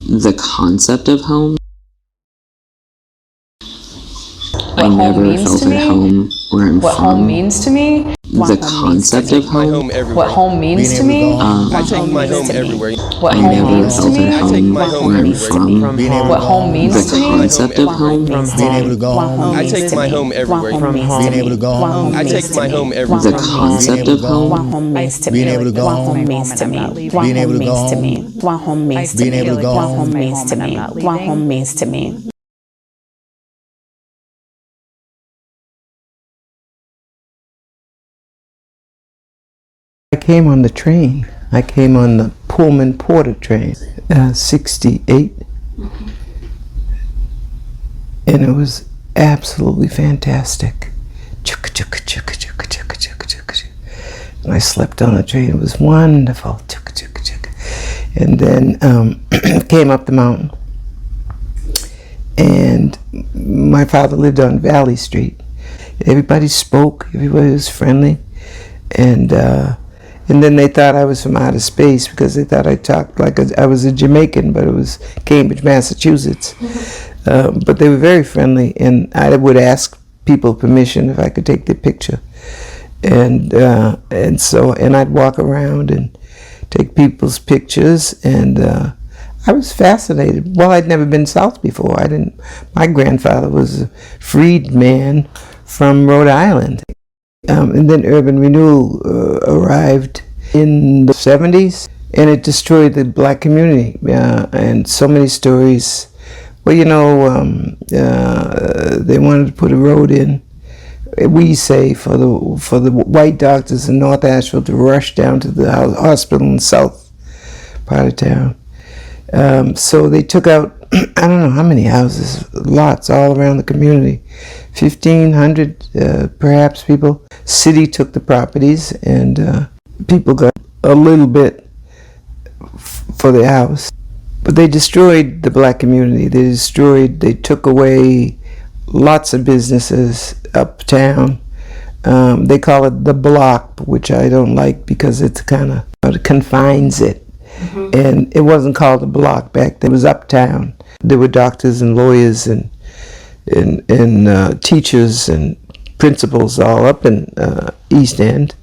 The concept of home. What I home never means felt to at me? home where I'm What from. home means to me? The concept of home. What home means to me? I take my home everywhere. What I home never means to felt me? at home my home where I'm everywhere. from. Being able to What go home means The to me? concept of home. being able to go home. I take my home everywhere. Being able to go home. I take my home The everywhere. concept of home. Home means to me. Being able to go What home. home means to me. What Being able home to go means to home. me. What home means to Being me. able to go What home. home means to me. What home means to me. I came on the train. I came on the Pullman Porter train, 68. And it was absolutely fantastic. And I slept on the train. It was wonderful. And then came up the mountain. And my father lived on Valley Street. Everybody spoke. Everybody was friendly. And then they thought I was from outer space because they thought I talked like I was a Jamaican, but it was Cambridge, Massachusetts. But they were very friendly, and I would ask people permission if I could take their picture. And I'd walk around and take people's pictures, and I was fascinated. Well, I'd never been south before. My grandfather was a freedman from Rhode Island. And then urban renewal arrived in the 70s, and it destroyed the black community. And so many stories. Well, they wanted to put a road in. We say for the white doctors in North Asheville to rush down to the hospital in the south part of town. So they took out I don't know how many houses, lots all around the community, 1,500 perhaps people. City took the properties, and people got a little bit for their house. But they destroyed the black community. They took away lots of businesses uptown. They call it the block, which I don't like because it confines it. Mm-hmm. And it wasn't called a block back then. It was uptown. There were doctors and lawyers and teachers and principals all up in East End.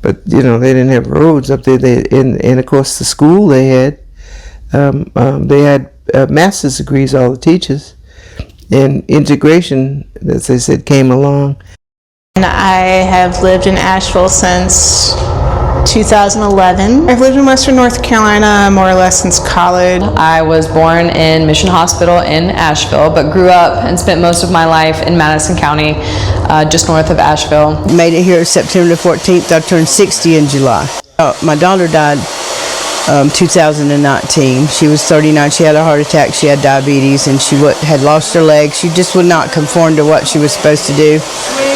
But they didn't have roads up there. And of course the school they had master's degrees, all the teachers. And integration, as they said, came along. And I have lived in Asheville since 2011. I've lived in Western North Carolina more or less since college. I was born in Mission Hospital in Asheville, but grew up and spent most of my life in Madison County, just north of Asheville. Made it here September 14th. I turned 60 in July. My daughter died 2019. She was 39. She had a heart attack. She had diabetes, and she had lost her leg. She just would not conform to what she was supposed to do.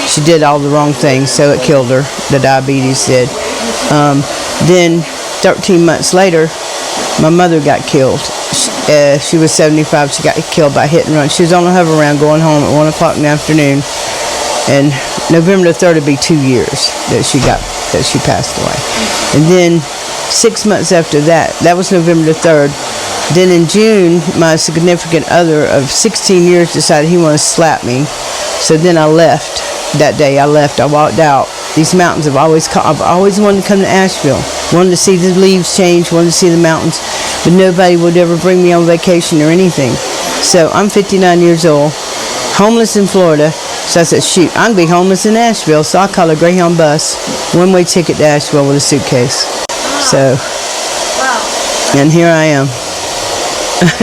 She did all the wrong things, so it killed her. The diabetes did. Then 13 months later, my mother got killed. She was 75. She got killed by hit and run. She was on a hover-round going home at 1 o'clock in the afternoon. And November the 3rd would be 2 years that she passed away. And then 6 months after that was November the 3rd. Then in June, my significant other of 16 years decided he wanted to slap me. So then I left. That day I left. I walked out. These mountains I've always wanted to come to Asheville. Wanted to see the leaves change, wanted to see the mountains, but nobody would ever bring me on vacation or anything. So I'm 59 years old, homeless in Florida. So I said, shoot, I'm going to be homeless in Asheville. So I called a Greyhound bus, one-way ticket to Asheville with a suitcase. So, and here I am,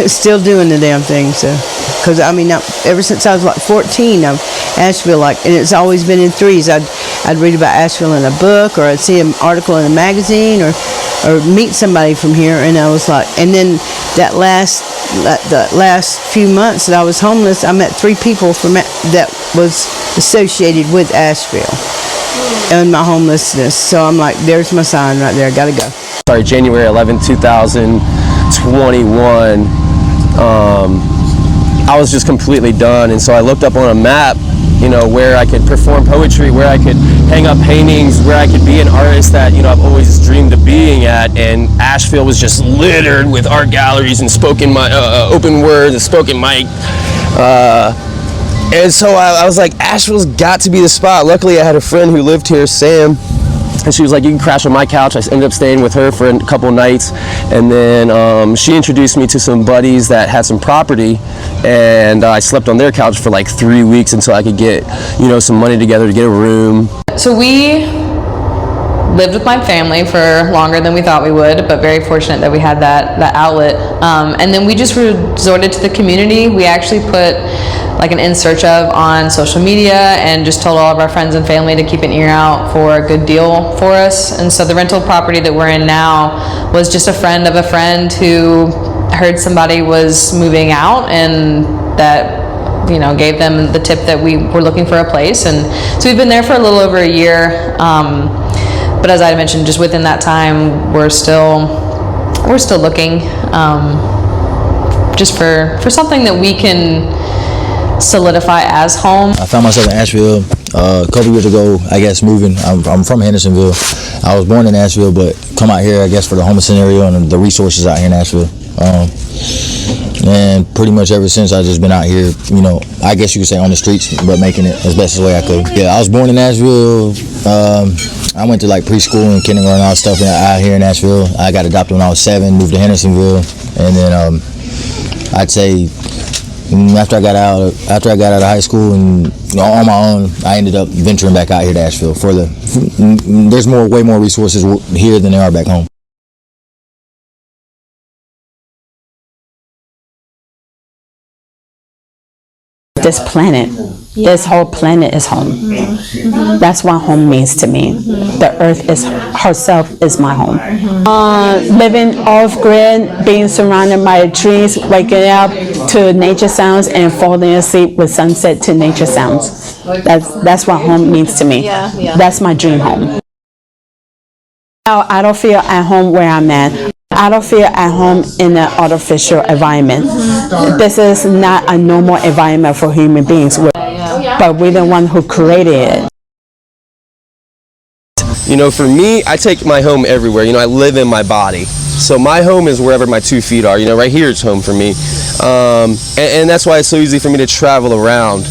still doing the damn thing. So, because ever since I was like 14, Asheville, and it's always been in threes. I'd read about Asheville in a book, or I'd see an article in a magazine, or meet somebody from here, and I was like, and then the last few months that I was homeless, I met 3 people that was associated with Asheville and my homelessness. So I'm like, there's my sign right there. I gotta go. Sorry, January 11, 2021. I was just completely done, and so I looked up on a map, where I could perform poetry, where I could hang up paintings, where I could be an artist that I've always dreamed to be. shooting at, and Asheville was just littered with art galleries and open words and spoken mic. And so I was like, Asheville's got to be the spot. Luckily, I had a friend who lived here, Sam, and she was like, you can crash on my couch. I ended up staying with her for a couple nights, and then she introduced me to some buddies that had some property, and I slept on their couch for like 3 weeks until I could get, some money together to get a room. So we lived with my family for longer than we thought we would, but very fortunate that we had that outlet. And then we just resorted to the community. We actually put like an in search of on social media and just told all of our friends and family to keep an ear out for a good deal for us. And so the rental property that we're in now was just a friend of a friend who heard somebody was moving out, and that gave them the tip that we were looking for a place. And so we've been there for a little over a year. But as I mentioned, just within that time, we're still looking just for something that we can solidify as home. I found myself in Asheville a couple years ago, I guess, moving. I'm from Hendersonville. I was born in Asheville, but come out here, I guess, for the homeless scenario and the resources out here in Asheville. And pretty much ever since, I've just been out here, I guess you could say on the streets, but making it as best as way I could. Yeah, I was born in Asheville. I went to like preschool and kindergarten and all that stuff out here in Asheville. I got adopted when I was 7, moved to Hendersonville, and then I'd say after I got out of high school and on my own, I ended up venturing back out here to Asheville. There's way more resources here than there are back home. This planet, this whole planet is home. That's what home means to me. The earth is herself is my home. Living off grid, being surrounded by trees, waking up to nature sounds and falling asleep with sunset to nature sounds. That's what home means to me. That's my dream home. I don't feel at home where I'm at. I don't feel at home in an artificial environment. This is not a normal environment for human beings, but we're the one who created it. For me, I take my home everywhere. I live in my body. So my home is wherever my 2 feet are. Right here it's home for me. And that's why it's so easy for me to travel around,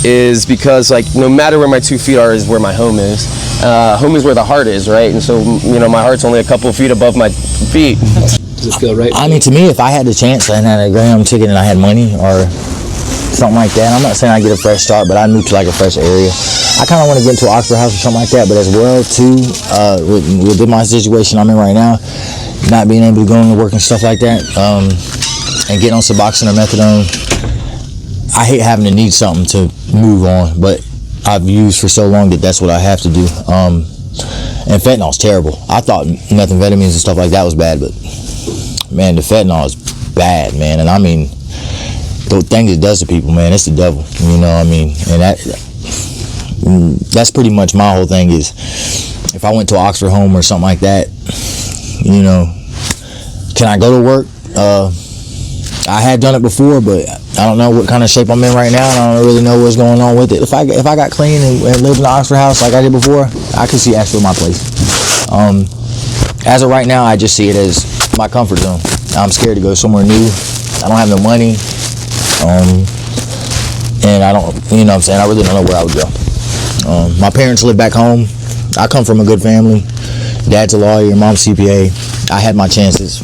is because no matter where my 2 feet are is where my home is. Home is where the heart is, right? And so, my heart's only a couple of feet above my feet. Does it feel right? I mean, to me, if I had the chance and had a Graham ticket and I had money or something like that, I'm not saying I get a fresh start, but I moved to like a fresh area. I kind of want to get into Oxford House or something like that, but as well, too, with my situation I'm in right now, not being able to go into work and stuff like that, and getting on Suboxone or methadone, I hate having to need something to move on, but I've used for so long that that's what I have to do. And fentanyl's terrible. I thought methamphetamines and stuff like that was bad, but man, the fentanyl is bad, man. And I mean, the thing it does to people, man, it's the devil. And that's pretty much my whole thing is, if I went to an Oxford home or something like that, can I go to work? I had done it before, but I don't know what kind of shape I'm in right now, and I don't really know what's going on with it. If I got clean and lived in the Oxford House like I did before, I could see Asheville my place. As of right now, I just see it as my comfort zone. I'm scared to go somewhere new. I don't have no money, and I don't, I really don't know where I would go. My parents live back home. I come from a good family. Dad's a lawyer, mom's CPA. I had my chances.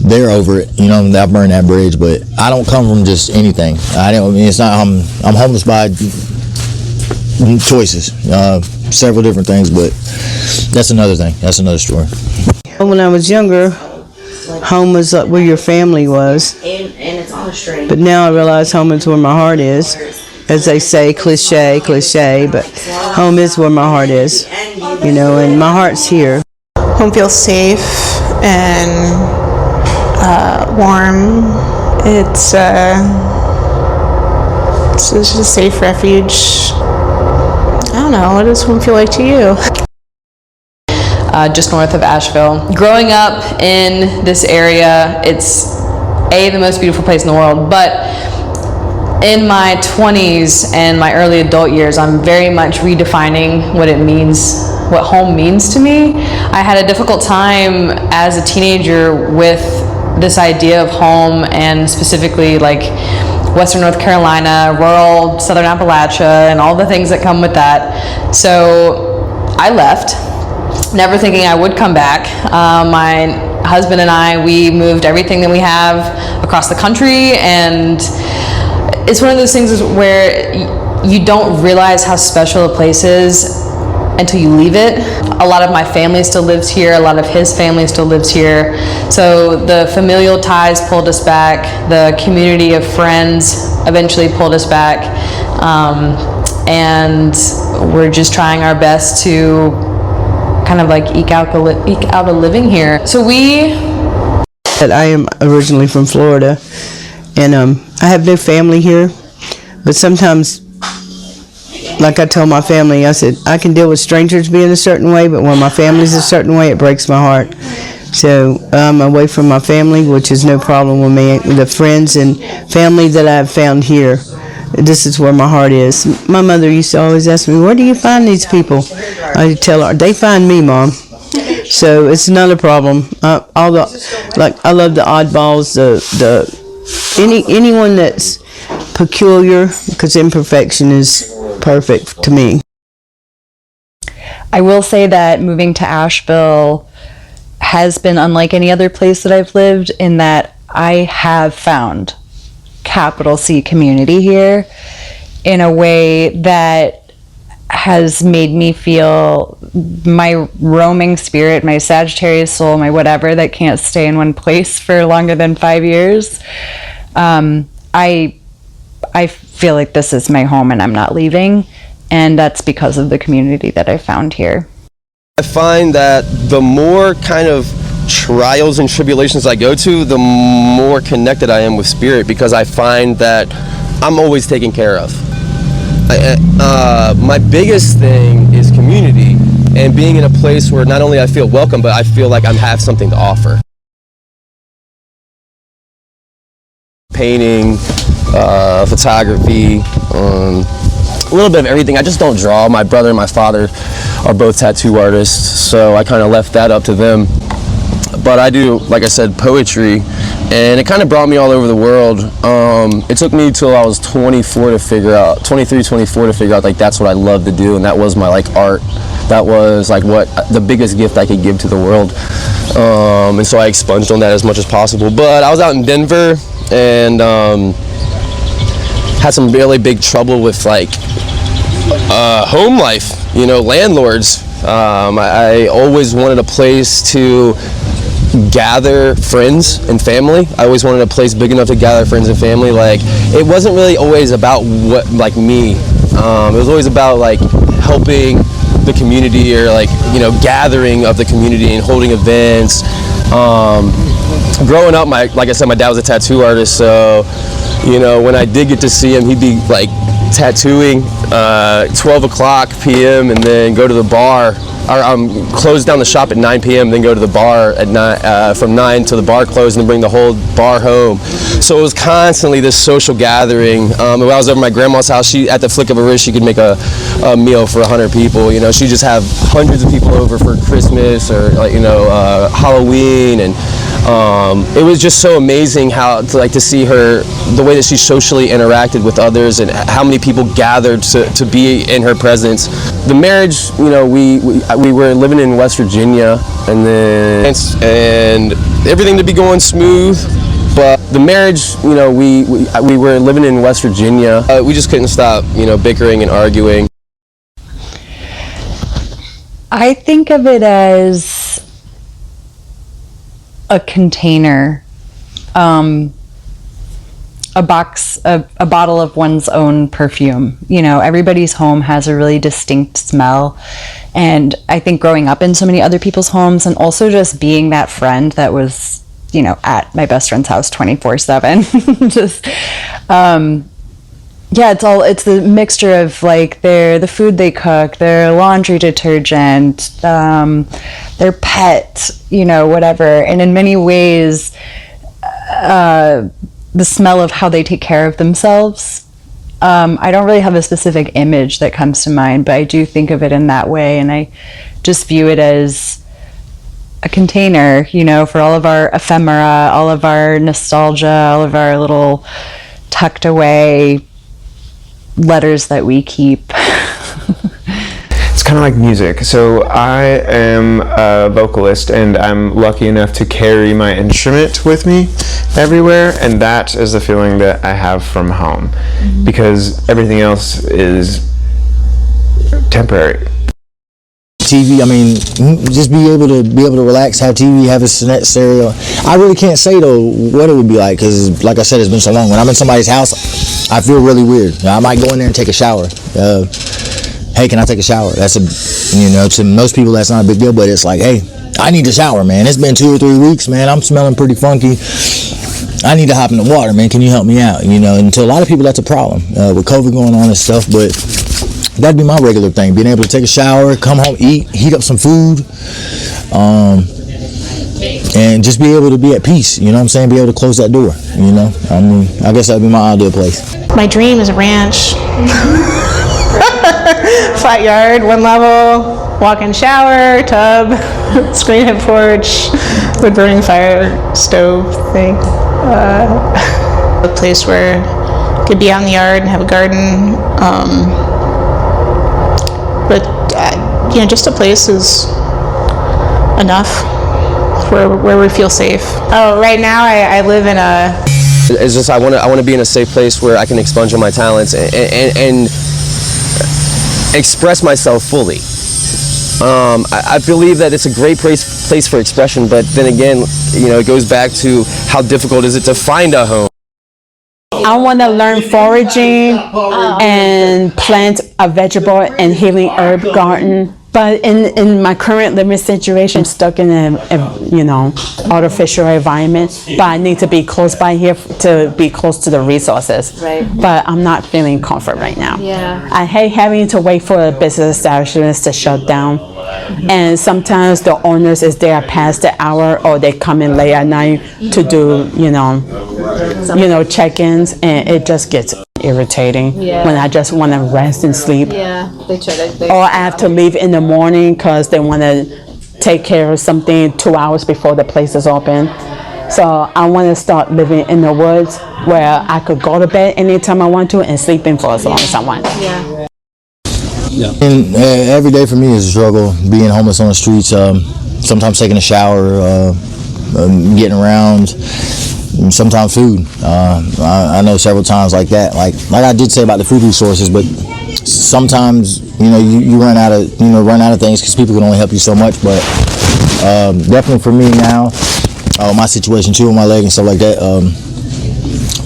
They're over it, I've burned that bridge, but I don't come from just anything. It's not, I'm homeless by choices, several different things, but that's another thing. That's another story. When I was younger, home was like where your family was. But now I realize home is where my heart is. As they say, cliche, but home is where my heart is, and my heart's here. Home feels safe and warm. It's just a safe refuge. I don't know, what does home feel like to you? Just north of Asheville. Growing up in this area, it's the most beautiful place in the world, but in my 20s and my early adult years, I'm very much redefining what it means, what home means to me. I had a difficult time as a teenager with this idea of home, and specifically like Western North Carolina, rural Southern Appalachia, and all the things that come with that. So I left, never thinking I would come back. My husband and I, we moved everything that we have across the country, and it's one of those things where you don't realize how special a place is until you leave it. A lot of my family still lives here, a lot of his family still lives here. So the familial ties pulled us back, the community of friends eventually pulled us back, and we're just trying our best to kind of like eke out a living here. So I am originally from Florida, and I have no family here, but sometimes, like I tell my family, I said, I can deal with strangers being a certain way, but when my family's a certain way, it breaks my heart. So I'm away from my family, which is no problem with me. The friends and family that I've found here, this is where my heart is. My mother used to always ask me, where do you find these people? I tell her, they find me, Mom. So it's not a problem. I love the oddballs, anyone that's peculiar, because imperfection is perfect to me. I will say that moving to Asheville has been unlike any other place that I've lived, in that I have found capital C community here in a way that has made me feel my roaming spirit, my Sagittarius soul, my whatever that can't stay in one place for longer than 5 years. I feel like this is my home and I'm not leaving, and that's because of the community that I found here. I find that the more kind of trials and tribulations I go to, the more connected I am with Spirit, because I find that I'm always taken care of. My biggest thing is community, and being in a place where not only I feel welcome, but I feel like I have something to offer. Painting, photography, a little bit of everything. I just don't draw. My brother and my father are both tattoo artists, so I kind of left that up to them. But I do, like I said, poetry, and it kind of brought me all over the world. It took me till I was 23, 24 to figure out like that's what I love to do, and that was my like art. That was like what the biggest gift I could give to the world, and so I expunged on that as much as possible. But I was out in Denver and had some really big trouble with like home life, you know, landlords. I always wanted a place to gather friends and family. I always wanted a place big enough to gather friends and family. Like, it wasn't really always about what, like, me. It was always about like helping the community, or like, you know, gathering of the community and holding events. Growing up, like I said, my dad was a tattoo artist, so you know, when I did get to see him, he'd be like tattooing 12 o'clock p.m. and then go to the bar, or close down the shop at 9 p.m. then go to the bar at 9, from 9 till the bar closed, and then bring the whole bar home. So it was constantly this social gathering. When I was over at my grandma's house, she, at the flick of a wrist, she could make a meal for 100 people. You know, she'd just have hundreds of people over for Christmas, or like, you know, Halloween, and it was just so amazing how to see her, the way that she socially interacted with others, and how many people gathered to be in her presence. The marriage, you know, we were living in West Virginia, and everything to be going smooth. But the marriage, you know, we were living in West Virginia. We just couldn't stop, you know, bickering and arguing. I think of it as a container, a box, a bottle of one's own perfume. You know, everybody's home has a really distinct smell. And I think growing up in so many other people's homes, and also just being that friend that was, you know, at my best friend's house 24/7, just, yeah, it's the mixture of like the food they cook, their laundry detergent, their pet, you know, whatever. And in many ways, the smell of how they take care of themselves I don't really have a specific image that comes to mind, but I do think of it in that way, and I just view it as a container, you know, for all of our ephemera, all of our nostalgia, all of our little tucked away letters that we keep. It's kind of like music. So I am a vocalist, and I'm lucky enough to carry my instrument with me everywhere, and that is the feeling that I have from home, because everything else is temporary. TV, I mean, just be able to relax, have TV, have a stereo. I really can't say though what it would be like, because like I said, it's been so long. When I'm in somebody's house, I feel really weird. I might go in there and take a shower. Hey, can I take a shower? That's to most people that's not a big deal, but it's like, hey, I need a shower, man. It's been 2 or 3 weeks, man. I'm smelling pretty funky. I need to hop in the water, man. Can you help me out? And to a lot of people that's a problem with COVID going on and stuff, but that'd be my regular thing, being able to take a shower, come home, eat, heat up some food, and just be able to be at peace, you know what I'm saying? Be able to close that door, I mean, I guess that'd be my ideal place. My dream is a ranch. Flat yard, 1 level, walk-in shower, tub, screen-head porch, wood-burning fire stove thing. A place where I could be out in the yard and have a garden. But just a place is enough where we feel safe. Oh, right now I live in a... It's just I want to be in a safe place where I can expunge on my talents and express myself fully. I believe that it's a great place for expression, but then again, it goes back to how difficult is it to find a home. I want to learn foraging and plant a vegetable and healing herb garden. But in my current living situation, I'm stuck in a artificial environment. But I need to be close by here to be close to the resources. Right. But I'm not feeling comfort right now. Yeah. I hate having to wait for a business establishments to shut down. And sometimes the owners is there past the hour, or they come in late at night to do check-ins, and it just gets irritating when I just want to rest and sleep. Yeah, or I have to leave in the morning because they want to take care of something 2 hours before the place is open. So I want to start living in the woods where I could go to bed anytime I want to and sleep in for as long as I want. Yeah. And every day for me is a struggle, being homeless on the streets, sometimes taking a shower, getting around, sometimes food. I know several times like that, like I did say about the food resources, but sometimes you run out of things because people can only help you so much. But definitely for me now, my situation too with my leg and stuff like that,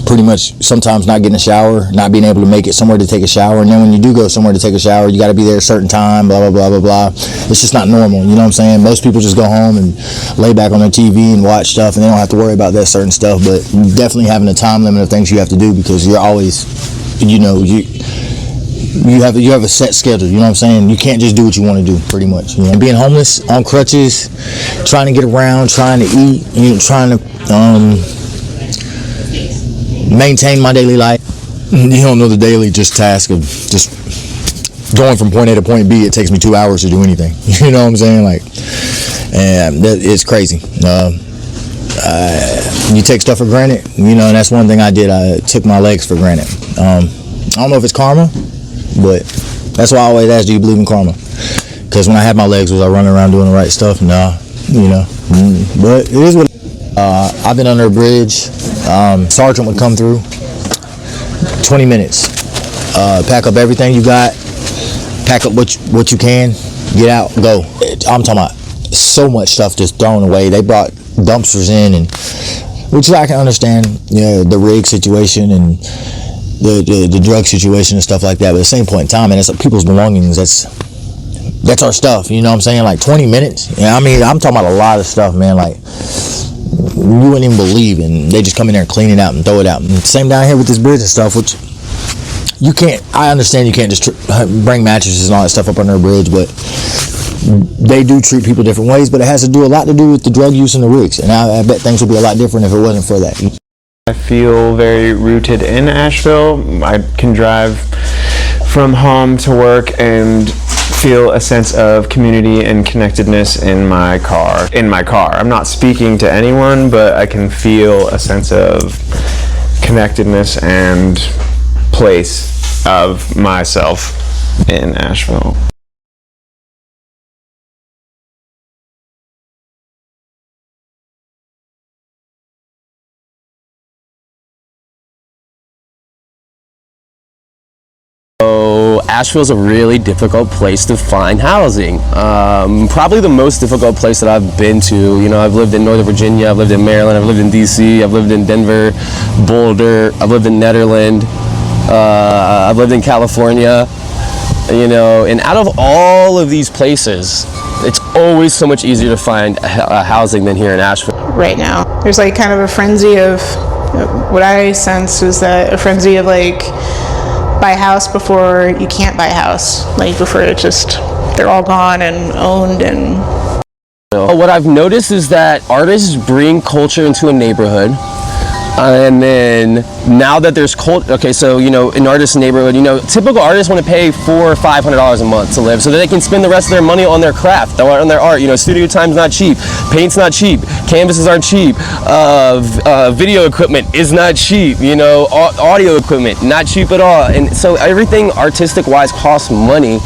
pretty much sometimes not getting a shower, not being able to make it somewhere to take a shower, and then when you do go somewhere to take a shower, you got to be there a certain time, blah blah blah blah blah. It's just not normal, you know what I'm saying? Most people just go home and lay back on their TV and watch stuff, and they don't have to worry about that certain stuff. But definitely having a time limit of things you have to do, because you're always, you have a set schedule, you know what I'm saying? You can't just do what you want to do, pretty much. Being homeless on crutches, trying to get around, trying to eat, trying to maintain my daily life. You don't know the daily task of just going from point A to point B. It takes me 2 hours to do anything. You know what I'm saying? And it's crazy. You take stuff for granted, and that's one thing I did. I took my legs for granted. I don't know if it's karma, but that's why I always ask, do you believe in karma? Because when I had my legs, was I running around doing the right stuff? No, but it is what. I've been under a bridge. Sergeant would come through. 20 minutes. Pack up everything you got. Pack up what you can. Get out. Go. I'm talking about so much stuff just thrown away. They brought dumpsters in, and which I can understand. The rig situation and the drug situation and stuff like that. But at the same point in time, and it's people's belongings. That's our stuff. You know what I'm saying? 20 minutes. I mean, I'm talking about a lot of stuff, man. You wouldn't even believe, and they just come in there and clean it out and throw it out. And same down here with this bridge and stuff, which you can't. I understand you can't just bring mattresses and all that stuff up under a bridge, but they do treat people different ways. But it has a lot to do with the drug use and the rigs, and I bet things would be a lot different if it wasn't for that. I feel very rooted in Asheville. I can drive from home to work and feel a sense of community and connectedness in my car. I'm not speaking to anyone, but I can feel a sense of connectedness and place of myself in Asheville. Asheville's a really difficult place to find housing. Probably the most difficult place that I've been to. You know, I've lived in Northern Virginia, I've lived in Maryland, I've lived in DC, I've lived in Denver, Boulder, I've lived in Netherlands, I've lived in California, you know, and out of all of these places, it's always so much easier to find housing than here in Asheville. Right now, there's like kind of a frenzy of, what I sense is that a frenzy of like, buy a house before you can't buy a house, like before it just, they're all gone and owned. And what I've noticed is that artists bring culture into a neighborhood, and then now that there's culture, okay, so you know, an artist's neighborhood, you know, typical artists want to pay $400 or $500 a month to live so that they can spend the rest of their money on their craft, on their art. You know, studio time's not cheap, paint's not cheap, canvases aren't cheap, video equipment is not cheap, you know, audio equipment not cheap at all, and so everything artistic wise costs money.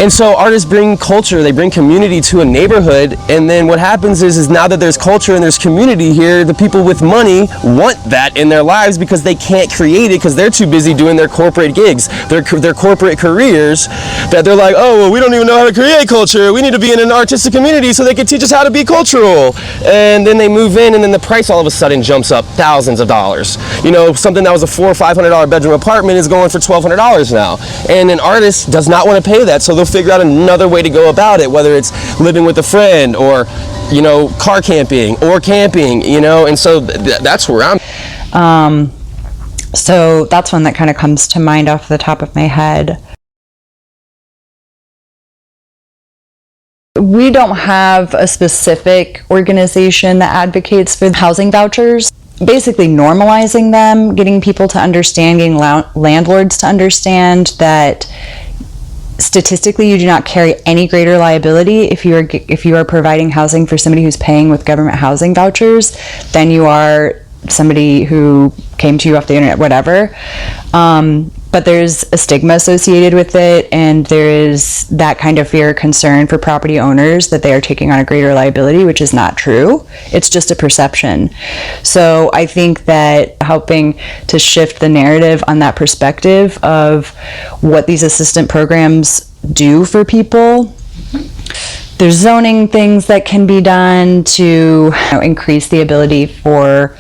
And so artists bring culture, they bring community to a neighborhood, and then what happens is now that there's culture and there's community here, the people with money want that in their lives because they can't create it because they're too busy doing their corporate gigs, their corporate careers, that they're like, oh, well, we don't even know how to create culture, we need to be in an artistic community so they can teach us how to be cultural. And then they move in, and then the price all of a sudden jumps up thousands of dollars. You know, something that was a $400 or $500 bedroom apartment is going for $1,200 now. And an artist does not want to pay that, so they'll figure out another way to go about it, whether it's living with a friend or, you know, car camping or camping, you know, and so that's where I'm. So that's one that kind of comes to mind off the top of my head. We don't have a specific organization that advocates for housing vouchers. Basically normalizing them, getting people to understand, getting landlords to understand that statistically you do not carry any greater liability if you are providing housing for somebody who's paying with government housing vouchers than you are somebody who came to you off the internet, whatever. But there's a stigma associated with it, and there is that kind of fear or concern for property owners that they are taking on a greater liability, which is not true. It's just a perception. So I think that helping to shift the narrative on that perspective of what these assistant programs do for people. There's zoning things that can be done to increase the ability for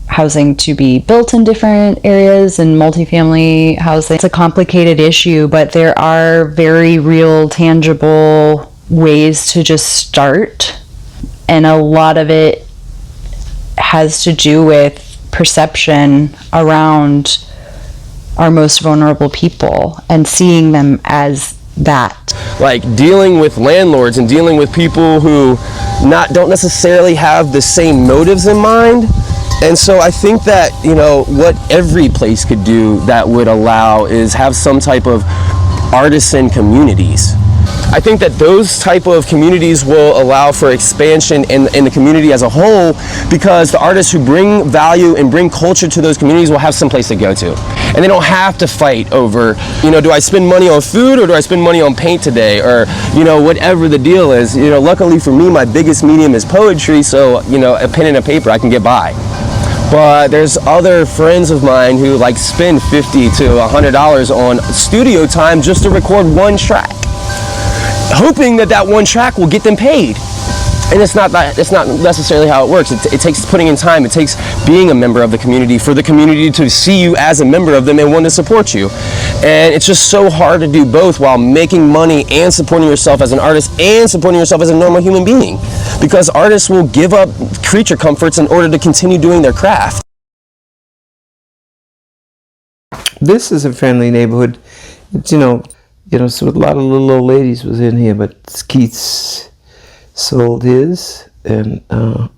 housing to be built in different areas and multifamily housing. It's a complicated issue, but there are very real, tangible ways to just start. And a lot of it has to do with perception around our most vulnerable people and seeing them as that. Like dealing with landlords and dealing with people who don't necessarily have the same motives in mind. And so I think that, you know, what every place could do that would allow is have some type of artisan communities. I think that those type of communities will allow for expansion in the community as a whole, because the artists who bring value and bring culture to those communities will have some place to go to. And they don't have to fight over, you know, do I spend money on food or do I spend money on paint today, or, you know, whatever the deal is. You know, luckily for me, my biggest medium is poetry, so, you know, a pen and a paper, I can get by. But there's other friends of mine who like spend $50 to $100 on studio time just to record one track, hoping that that one track will get them paid. And it's not necessarily how it works. It takes putting in time. It takes being a member of the community for the community to see you as a member of them and want to support you. And it's just so hard to do both while making money and supporting yourself as an artist and supporting yourself as a normal human being. Because artists will give up creature comforts in order to continue doing their craft. This is a friendly neighborhood. It's, you know, so a lot of little old ladies was in here, but Keith's sold his, and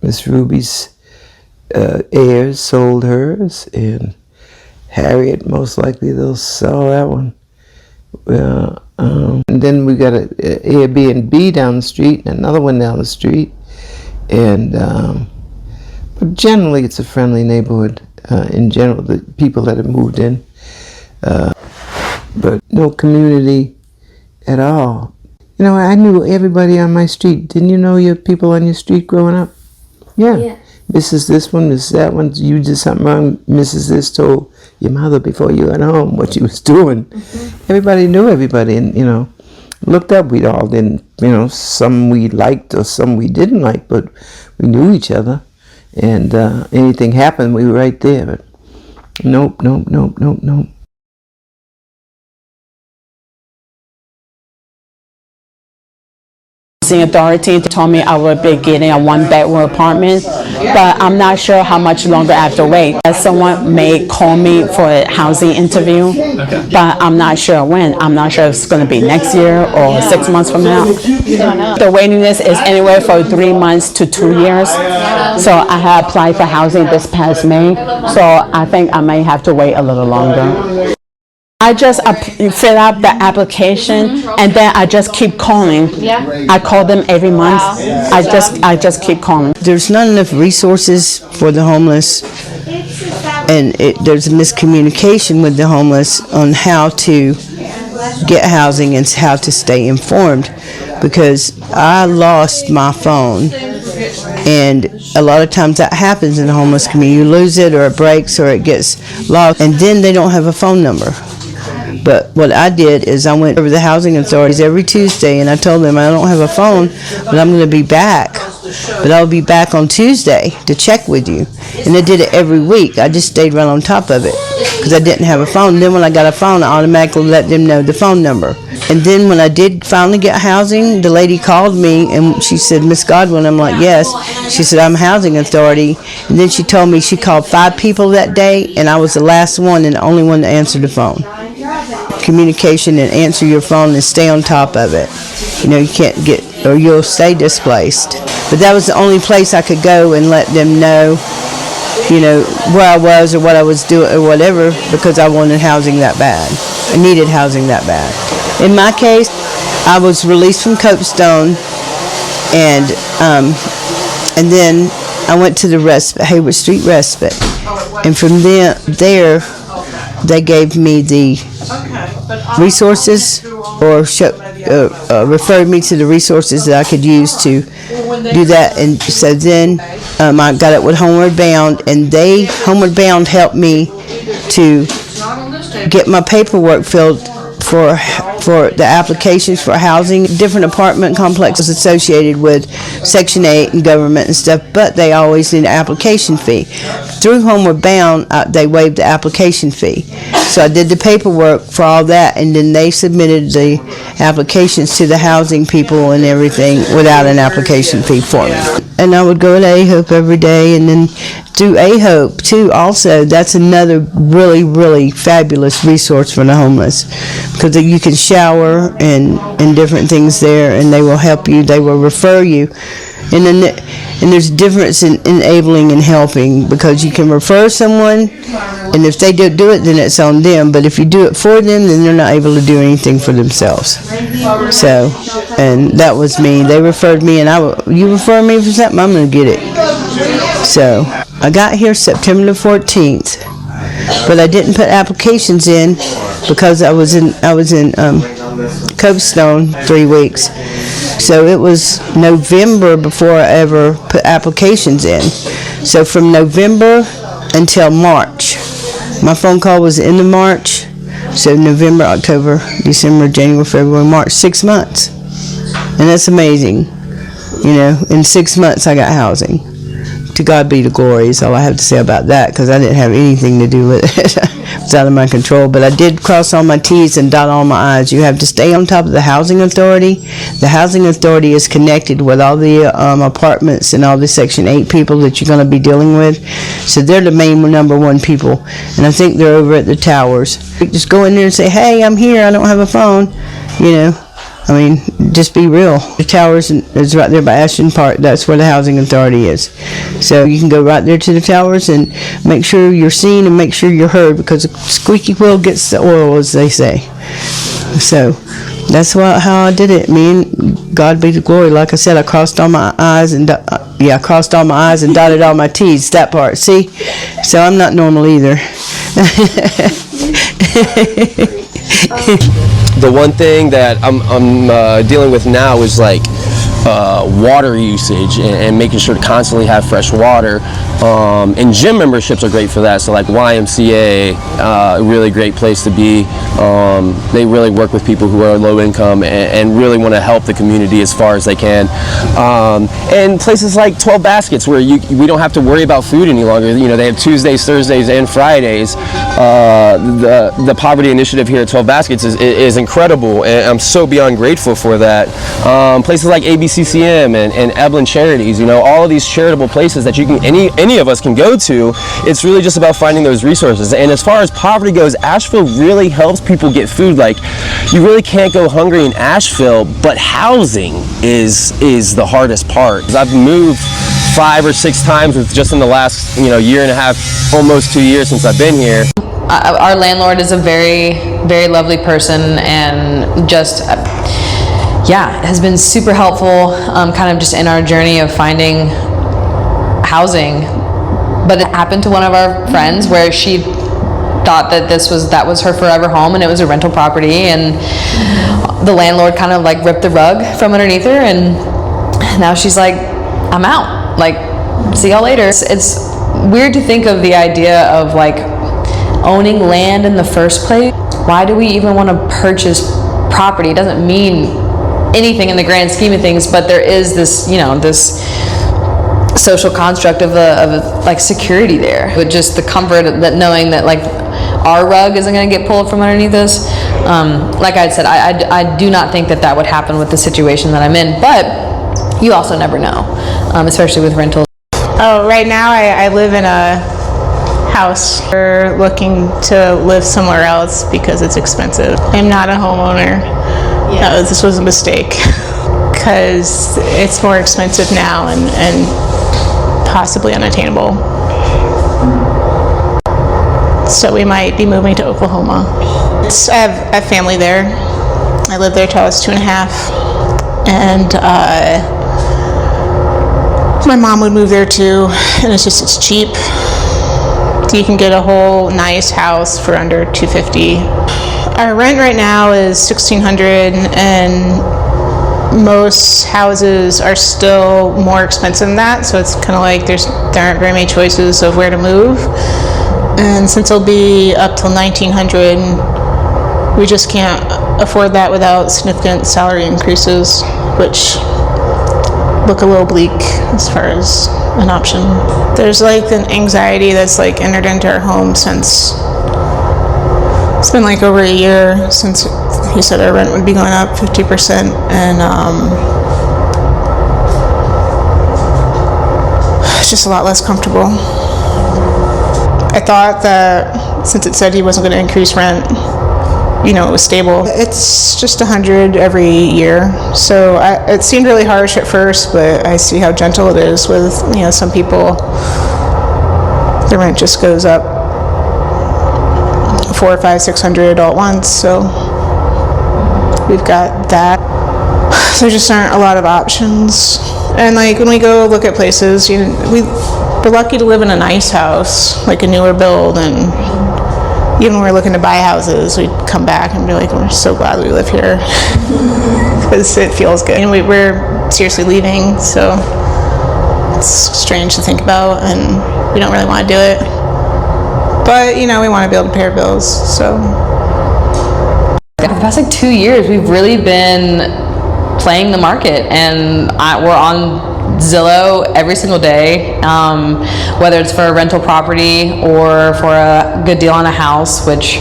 Miss Ruby's Ayers sold hers, and Harriet, most likely they'll sell that one. And then we got an Airbnb down the street and another one down the street. And but generally it's a friendly neighborhood in general, the people that have moved in. But no community at all. You know, I knew everybody on my street. Didn't you know your people on your street growing up? Yeah. Mrs. this one, Mrs. that one, you did something wrong, Mrs. this told your mother before you went home what she was doing. Everybody knew everybody, and, you know, looked up. We all didn't, you know, some we liked or some we didn't like, but we knew each other. And anything happened, we were right there. But nope. Housing Authority told me I would be getting a one-bedroom apartment, but I'm not sure how much longer I have to wait. Someone may call me for a housing interview, but I'm not sure when. I'm not sure if it's going to be next year or 6 months from now. The waiting list is anywhere from 3 months to 2 years. So I have applied for housing this past May, so I think I may have to wait a little longer. I just fill out the application and then I just keep calling. I call them every month. I just keep calling. There's not enough resources for the homeless, and there's a miscommunication with the homeless on how to get housing and how to stay informed, because I lost my phone, and a lot of times that happens in the homeless community. You lose it, or it breaks, or it gets lost, and then they don't have a phone number. But what I did is I went over to the housing authorities every Tuesday, and I told them I don't have a phone, but I'm going to be back. But I'll be back on Tuesday to check with you. And I did it every week. I just stayed right on top of it because I didn't have a phone. Then when I got a phone, I automatically let them know the phone number. And then when I did finally get housing, the lady called me and she said, "Miss Godwin." I'm like, "Yes." She said, "I'm housing authority." And then she told me she called 5 people that day, and I was the last one and the only one to answer the phone. Communication, and answer your phone and stay on top of it. You know, you can't get, or you'll stay displaced. But that was the only place I could go and let them know, you know, where I was or what I was doing or whatever, because I wanted housing that bad. I needed housing that bad. In my case, I was released from Copestone, and then I went to the Hayward Street Respite, and from there they gave me the resources, or referred me to the resources that I could use to do that. And so then I got it with Homeward Bound, and Homeward Bound helped me to get my paperwork filled for the applications for housing, different apartment complexes associated with Section 8 and government and stuff, but they always need an application fee. Through Homeward Bound, they waived the application fee. So I did the paperwork for all that, and then they submitted the applications to the housing people and everything without an application fee for me. And I would go to A-Hope every day, and then through A-Hope too also, that's another really, really fabulous resource for the homeless, because you can shower and different things there, and they will help you, they will refer you. And then there's a difference in enabling and helping, because you can refer someone, and if they don't do it, then it's on them. But if you do it for them, then they're not able to do anything for themselves. So, and that was me. They referred me, and you refer me for something, I'm going to get it. So I got here September the 14th, but I didn't put applications in because I was in Copestone 3 weeks. So it was November before I ever put applications in. So from November until March, my phone call was into March. So November, October, December, January, February, March, 6 months. And that's amazing. You know, in 6 months I got housing. To God be the glory is all I have to say about that, because I didn't have anything to do with it. It was out of my control. But I did cross all my T's and dot all my I's. You have to stay on top of the housing authority. The housing authority is connected with all the apartments and all the Section 8 people that you're going to be dealing with. So they're the main number one people. And I think they're over at the towers. You just go in there and say, "Hey, I'm here. I don't have a phone." You know. I mean, just be real. The towers is right there by Ashton Park. That's where the housing authority is. So you can go right there to the towers and make sure you're seen and make sure you're heard, because a squeaky wheel gets the oil, as they say. So that's how I did it. Me and God be the glory. Like I said, I crossed all my I's and crossed all my I's and dotted all my T's. That part, see? So I'm not normal either. The one thing that I'm dealing with now is like water usage and making sure to constantly have fresh water. And gym memberships are great for that. So like YMCA, a really great place to be. They really work with people who are low income and really want to help the community as far as they can. And places like 12 Baskets, where we don't have to worry about food any longer. You know, they have Tuesdays, Thursdays, and Fridays. The poverty initiative here at 12 Baskets is incredible, and I'm so beyond grateful for that. Places like ABCCM and Eblin Charities, you know, all of these charitable places that you can, any of us can go to. It's really just about finding those resources. And as far as poverty goes, Asheville really helps people get food. Like, you really can't go hungry in Asheville, but housing is the hardest part. I've moved 5 or 6 times just in the last year and a half, almost 2 years since I've been here. Our landlord is a very, very lovely person, and just has been super helpful, kind of just in our journey of finding housing. But it happened to one of our friends where she thought that that was her forever home, and it was a rental property, and the landlord kind of like ripped the rug from underneath her, and now she's like, I'm out, like, see y'all later. It's weird to think of the idea of like owning land in the first place. Why do we even want to purchase property? It doesn't mean anything in the grand scheme of things, but there is this, this social construct of like security there, with just the comfort that knowing that like our rug isn't going to get pulled from underneath us. Like I said, I do not think that would happen with the situation that I'm in, but you also never know, especially with rentals. Oh, right now I live in a house. We're looking to live somewhere else because it's expensive. I'm not a homeowner. No, this was a mistake, because it's more expensive now and possibly unattainable. So we might be moving to Oklahoma. I have family there. I lived there till I was 2.5, and my mom would move there too, and it's cheap. You can get a whole nice house for under $250. Our rent right now is $1,600, and most houses are still more expensive than that. So it's kind of like there aren't very many choices of where to move. And since it'll be up till $1,900, we just can't afford that without significant salary increases, which look a little bleak as far as an option. There's like an anxiety that's like entered into our home since it's been like over a year since he said our rent would be going up 50%, and it's just a lot less comfortable. I thought that since it said he wasn't going to increase rent, it was stable. It's just $100 every year. So it seemed really harsh at first, but I see how gentle it is with, some people, the rent just goes up $400, $500, $600 all at once. So we've got that. There just aren't a lot of options. And like when we go look at places, we're lucky to live in a nice house, like a newer build, and even when we're looking to buy houses, we'd come back and be like, we're so glad we live here, because it feels good. And we're seriously leaving, so it's strange to think about, and we don't really want to do it. But, we want to be able to pay our bills, so. For the past 2 years, we've really been playing the market, and we're on Zillow every single day, whether it's for a rental property or for a good deal on a house, which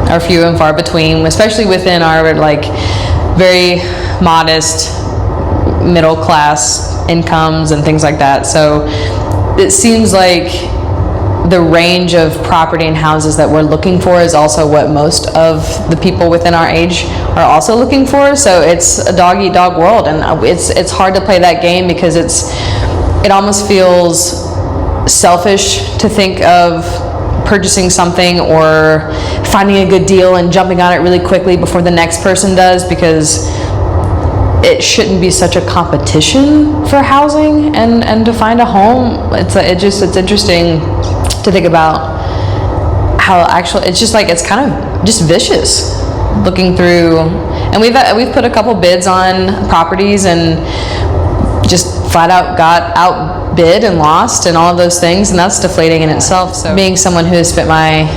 are few and far between, especially within our like very modest middle class incomes and things like that. So it seems like the range of property and houses that we're looking for is also what most of the people within our age are also looking for. So it's a dog-eat-dog world, and it's hard to play that game because it almost feels selfish to think of purchasing something or finding a good deal and jumping on it really quickly before the next person does, because it shouldn't be such a competition for housing and to find a home. It's interesting to think about how actually it's just like it's kind of just vicious looking through. And we've put a couple bids on properties and just flat out got outbid and lost and all of those things, and that's deflating in itself. So being someone who has spent my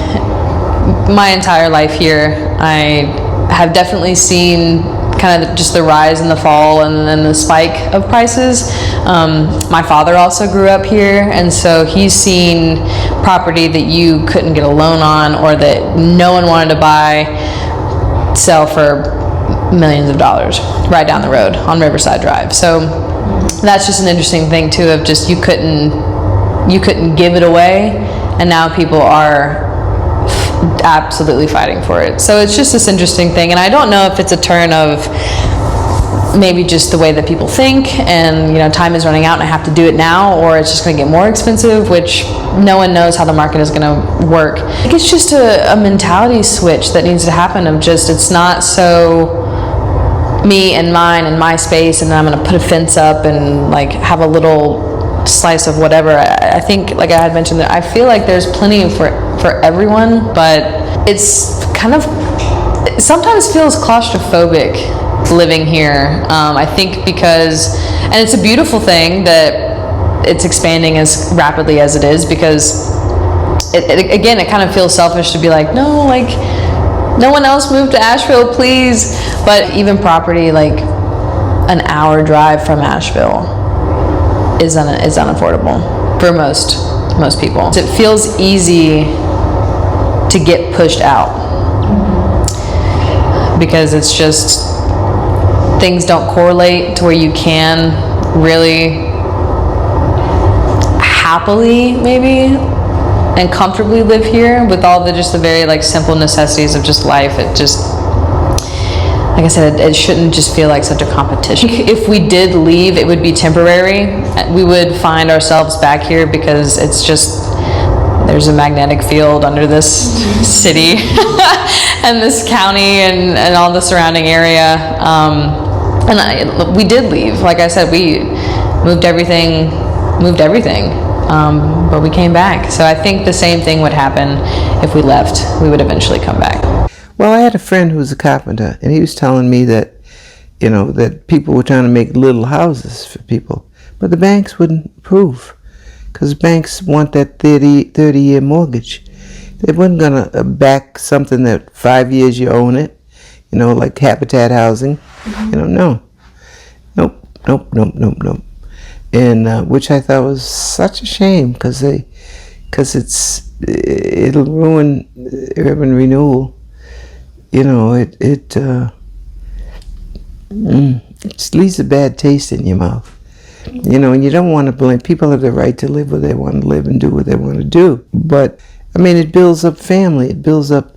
entire life here, I have definitely seen kind of just the rise and the fall and then the spike of prices. My father also grew up here, and so he's seen property that you couldn't get a loan on or that no one wanted to buy sell for millions of dollars right down the road on Riverside Drive. So that's just an interesting thing too, of just you couldn't give it away, and now people are absolutely fighting for it. So it's just this interesting thing, and I don't know if it's a turn of maybe just the way that people think, and time is running out and I have to do it now, or it's just going to get more expensive, which no one knows how the market is going to work. I think it's just a mentality switch that needs to happen of just, it's not so me and mine and my space, and then I'm going to put a fence up and like have a little slice of whatever. I think, like I had mentioned, that I feel like there's plenty for everyone, but it's kind of, it sometimes feels claustrophobic living here. I think because, and it's a beautiful thing that it's expanding as rapidly as it is, because again, it kind of feels selfish to be like, no, like no one else moved to Asheville, please. But even property like an hour drive from Asheville is unaffordable for most people. It feels easy to get pushed out because it's just, things don't correlate to where you can really happily maybe and comfortably live here with all the very like simple necessities of just life. It just, like I said, it shouldn't just feel like such a competition. If we did leave, it would be temporary. We would find ourselves back here because it's just, there's a magnetic field under this city and this county and all the surrounding area. We did leave. Like I said, we moved everything, but we came back. So I think the same thing would happen if we left. We would eventually come back. Well, I had a friend who was a carpenter, and he was telling me that, that people were trying to make little houses for people, but the banks wouldn't approve, because banks want that 30-year mortgage. They weren't going to back something that 5 years you own it, like Habitat housing. No. Nope. And which I thought was such a shame, because it'll ruin urban renewal. It just leaves a bad taste in your mouth. And you don't want to blame. People have the right to live where they want to live and do what they want to do. But, it builds up family. It builds up,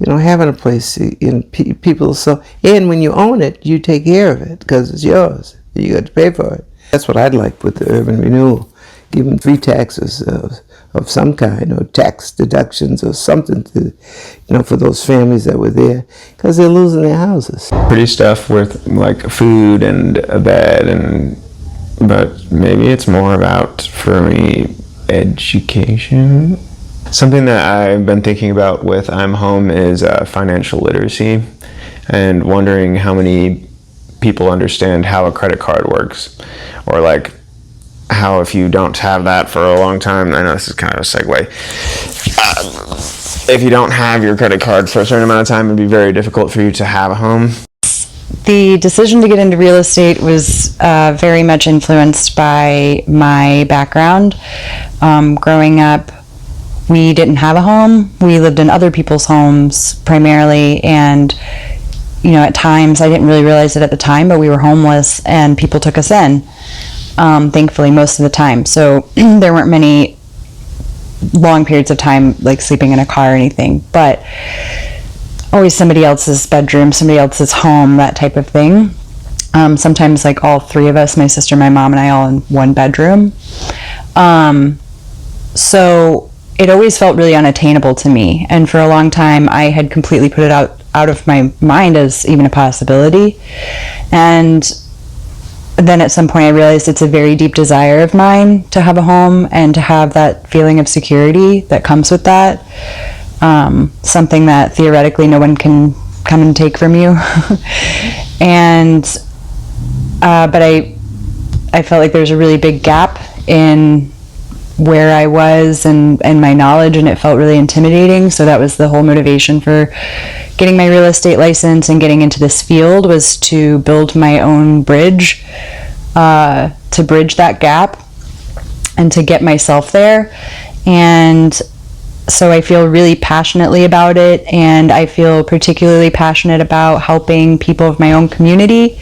having a place, people. So, and when you own it, you take care of it because it's yours. You got to pay for it. That's what I'd like with the urban renewal. Give them free taxes of some kind, or tax deductions or something to, for those families that were there, because they're losing their houses. Pretty stuff with like food and a bed, but maybe it's more about, for me, education. Something that I've been thinking about with I'm Home is financial literacy, and wondering how many people understand how a credit card works, or like how if you don't have that for a long time, I know this is kind of a segue, if you don't have your credit card for a certain amount of time, it'd be very difficult for you to have a home. The decision to get into real estate was very much influenced by my background. Growing up, we didn't have a home. We lived in other people's homes primarily, and at times, I didn't really realize it at the time, but we were homeless and people took us in, thankfully, most of the time. So there weren't many long periods of time, like sleeping in a car or anything, but always somebody else's bedroom, somebody else's home, that type of thing. Sometimes like all three of us, my sister, my mom, and I, all in one bedroom. So it always felt really unattainable to me. And for a long time, I had completely put it out of my mind as even a possibility. And then at some point I realized it's a very deep desire of mine to have a home and to have that feeling of security that comes with that. Something that theoretically no one can come and take from you. And but I felt like there's a really big gap in where I was and my knowledge, and it felt really intimidating. So that was the whole motivation for getting my real estate license and getting into this field, was to build my own bridge, to bridge that gap and to get myself there. And so I feel really passionately about it, and I feel particularly passionate about helping people of my own community,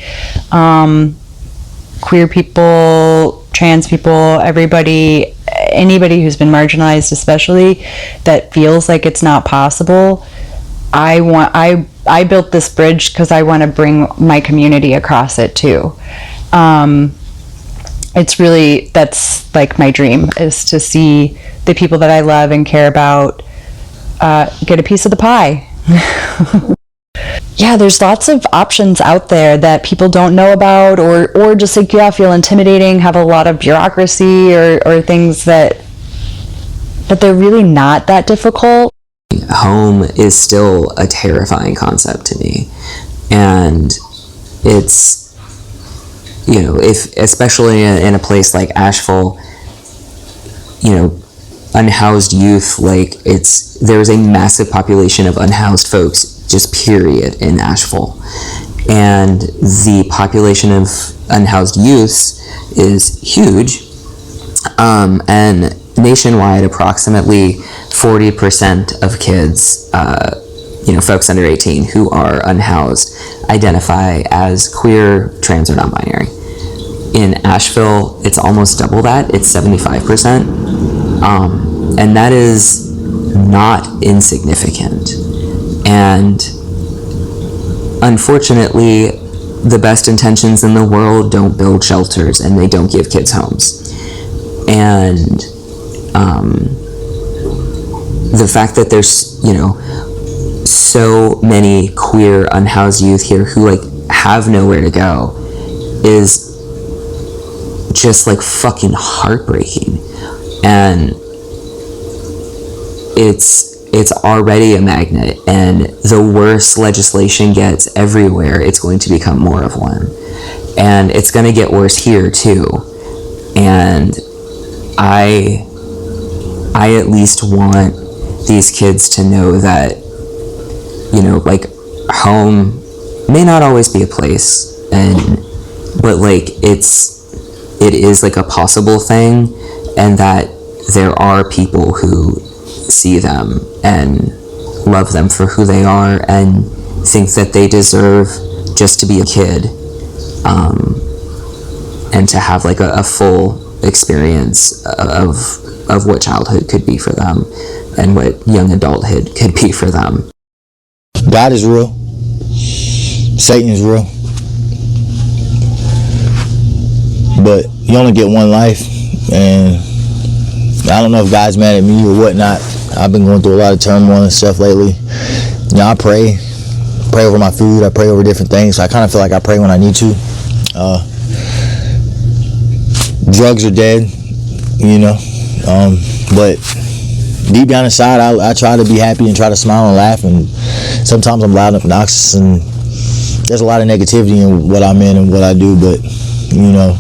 queer people, trans people, everybody, anybody who's been marginalized, especially, that feels like it's not possible. I built this bridge because I want to bring my community across it too. It's really, that's like my dream, is to see the people that I love and care about get a piece of the pie. Yeah, there's lots of options out there that people don't know about, or just like, yeah, feel intimidating, have a lot of bureaucracy or things that, but they're really not that difficult. Home is still a terrifying concept to me. And it's, you know, if, especially in a place like Asheville, you know, unhoused youth, like there's a massive population of unhoused folks, just period, in Asheville. And the population of unhoused youths is huge. And nationwide, approximately 40% of kids, you know, folks under 18 who are unhoused, identify as queer, trans, or non-binary. In Asheville, it's almost double that. It's 75%. And that is not insignificant. And unfortunately, the best intentions in the world don't build shelters, and they don't give kids homes. And the fact that there's, you know, so many queer unhoused youth here who like have nowhere to go is just like fucking heartbreaking. And it's already a magnet, and the worse legislation gets everywhere, it's going to become more of one. And it's going to get worse here too. And I at least want these kids to know that, you know, like, home may not always be a place, but like it is like a possible thing, and that there are people who see them and love them for who they are and think that they deserve just to be a kid, and to have like a full experience of what childhood could be for them and what young adulthood could be for them. God is real. Satan is real. But you only get one life, and I don't know if God's mad at me or whatnot. I've been going through a lot of turmoil and stuff lately. You know, I pray over my food. I pray over different things. So I kind of feel like I pray when I need to. Drugs are dead, you know. But deep down inside, I try to be happy and try to smile and laugh. And sometimes I'm loud and obnoxious, and there's a lot of negativity in what I'm in and what I do. But, you know,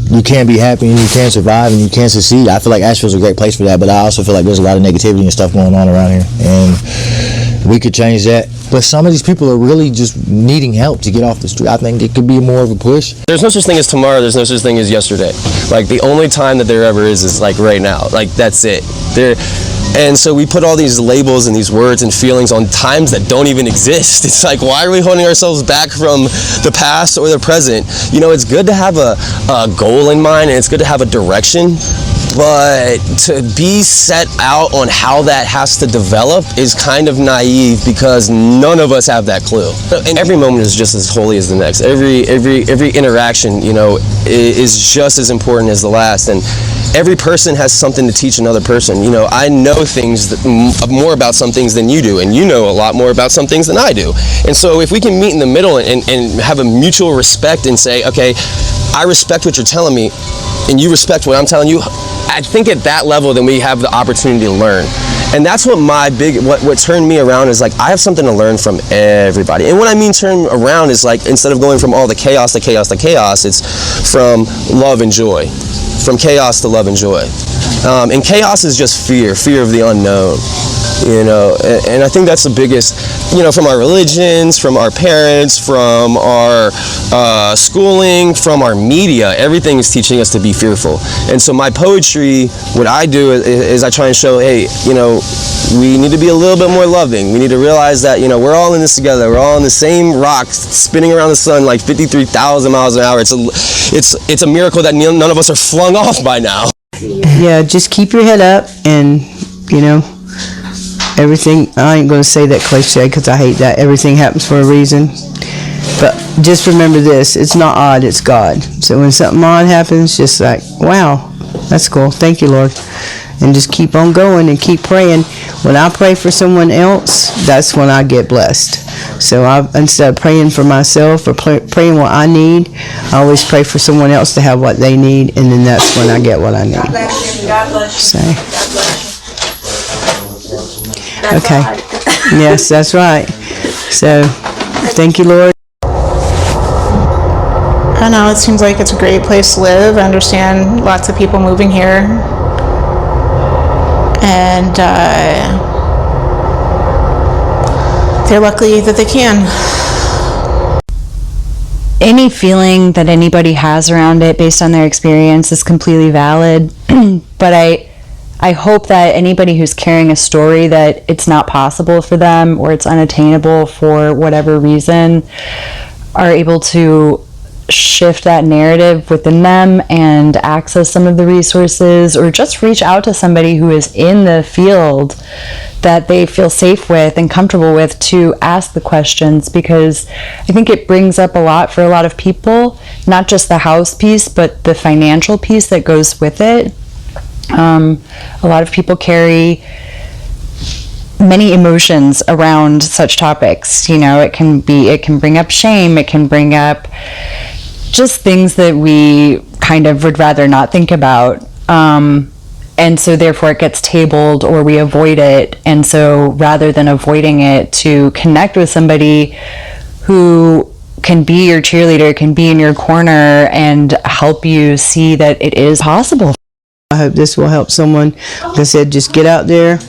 you can't be happy and you can't survive and you can't succeed. I feel like Asheville's a great place for that, but I also feel like there's a lot of negativity and stuff going on around here, and we could change that. But some of these people are really just needing help to get off the street. I think it could be more of a push. There's no such thing as tomorrow. There's no such thing as yesterday. Like, the only time that there ever is like right now. Like, that's it. And so we put all these labels and these words and feelings on times that don't even exist. It's like, why are we holding ourselves back from the past or the present? You know, it's good to have a goal in mind, and it's good to have a direction, But to be set out on how that has to develop is kind of naive, because none of us have that clue. And every moment is just as holy as the next. Every interaction, you know, is just as important as the last. And every person has something to teach another person. You know, I know things more about some things than you do, and you know a lot more about some things than I do. And so if we can meet in the middle and have a mutual respect and say, okay, I respect what you're telling me, and you respect what I'm telling you, I think at that level, then we have the opportunity to learn. And that's what what turned me around is, like, I have something to learn from everybody. And what I mean turn around is, like, instead of going from all the chaos to chaos to chaos, it's from love and joy. From chaos to love and joy. And chaos is just fear of the unknown. You know, and I think that's the biggest, you know, from our religions, from our parents, from our schooling, from our media, everything is teaching us to be fearful. And so my poetry, what I do is I try and show, hey, you know, we need to be a little bit more loving. We need to realize that, you know, we're all in this together. We're all in the same rock, spinning around the sun like 53,000 miles an hour. It's a miracle that none of us are flung off by now. Yeah, just keep your head up, and, you know, everything, I ain't going to say that cliche because I hate that. Everything happens for a reason. But just remember this, it's not odd, it's God. So when something odd happens, just like, wow, that's cool. Thank you, Lord. And just keep on going and keep praying. When I pray for someone else, that's when I get blessed. So instead of praying for myself or praying what I need, I always pray for someone else to have what they need, and then that's when I get what I need. God bless you. So. Okay. Yes, that's right. So, thank you, Lord. I don't know, it seems like it's a great place to live. I understand lots of people moving here. And they're lucky that they can. Any feeling that anybody has around it based on their experience is completely valid. But I hope that anybody who's carrying a story that it's not possible for them or it's unattainable for whatever reason are able to shift that narrative within them and access some of the resources, or just reach out to somebody who is in the field that they feel safe with and comfortable with to ask the questions, because I think it brings up a lot for a lot of people, not just the house piece, but the financial piece that goes with it. A lot of people carry many emotions around such topics. You know, it can bring up shame, it can bring up just things that we kind of would rather not think about. And so therefore it gets tabled or we avoid it. And so rather than avoiding it, to connect with somebody who can be your cheerleader, can be in your corner and help you see that it is possible. I hope this will help someone. Like I said, just get out there,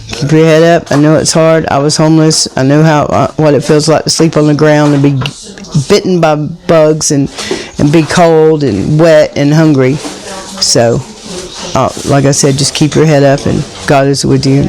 keep your head up. I know it's hard. I was homeless. I know what it feels like to sleep on the ground and be bitten by bugs and be cold and wet and hungry. So, like I said, just keep your head up, and God is with you.